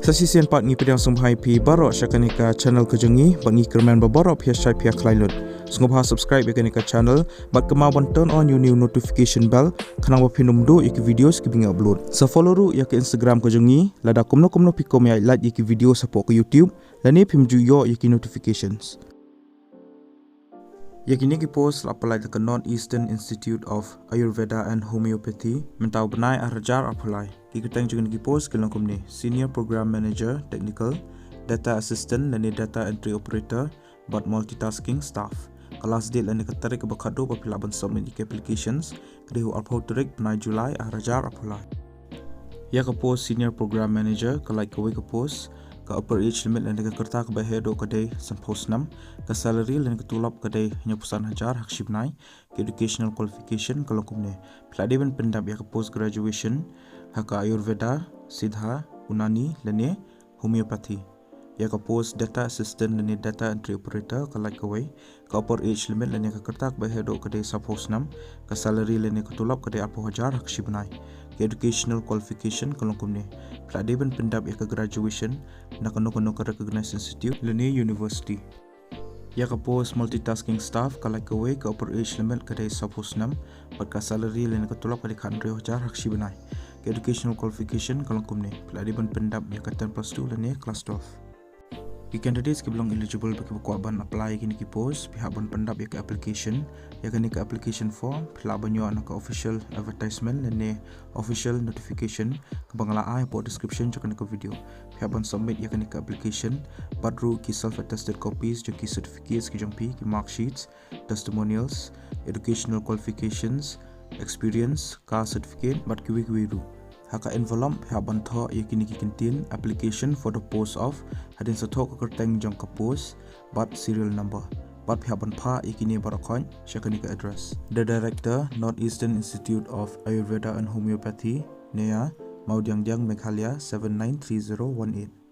Tasisian part ngi pedang sumhai pi barok syakanika channel kejengi bangi kerman baborok pia syai pia klailut. Sungguh subscribe yakanika channel bat kemawan turn on new notification bell kanang wapinum do yaki videos ki bingi upload. Sa follow ru yaki Instagram kejengi lada kumno pikom ya like yaki video support ke YouTube lani pimju yo yaki notifications. Yakini ki post apply ke Northeastern Institute of Ayurveda and Homeopathy mentau benai arajar apply. Ki ketang juga ki post ke langkum ni Senior Program Manager Technical, Data Assistant lani Data Entry Operator but multitasking staff. Kelas date lani ketarik ke bakado apabila ban submit applications kedehu upload tarik benai Julai arajar apply. Ya ke post Senior Program Manager ke like ke post ke upper age limit lani ke kerta ke bahedo kedai sampos 6 ke salary lani ke tulap kedai hanya pusan hajar hak shibnai ke educational qualification ke langkum ni peladiban pendap ya ke post graduation hak Ayurveda, Siddha, Unani lani homeopathy. Ya ke post data assistant lani data entry operator ke like away ke upper age limit lani ke kerta ke bahedo kedai sampos 6 ke salary lani ke tulap kedai apa hajar hak shibnai ke educational qualification ke langkum ni peladiban pendap ya ke graduation nak kena ke recognized institute lani university. Ya ke post multitasking staff ke like away ke upper age limit kedai sampos 6 bat ke salary lani ke tulap kedai khandre hajar hak shibnai ke educational qualification ke langkum ni peladiban pendap ya ke 10 plus 2 lani kelas 12. Ki candidates ki belum eligible bagi bukuan apply kini ki post pihak ban pendap ya ke application ya kini ke application form pihak banyo anak ke official advertisement dan official notification ke bangla ai po description jo ke video pihak ban submit ya kini ke application badru ki self attested copies jo ki certificates ki jongpi ki mark sheets, testimonials, educational qualifications, experience, car certificate bat ki wiru haka envelope pihak bantho yakini ki contain application for the post of hadin sathok kerteng jong ka post but serial number but pihak banpha yakini barakon syakani ka address. The director Northeastern Institute of Ayurveda and Homeopathy Nea Maudiang Meghalaya 793018.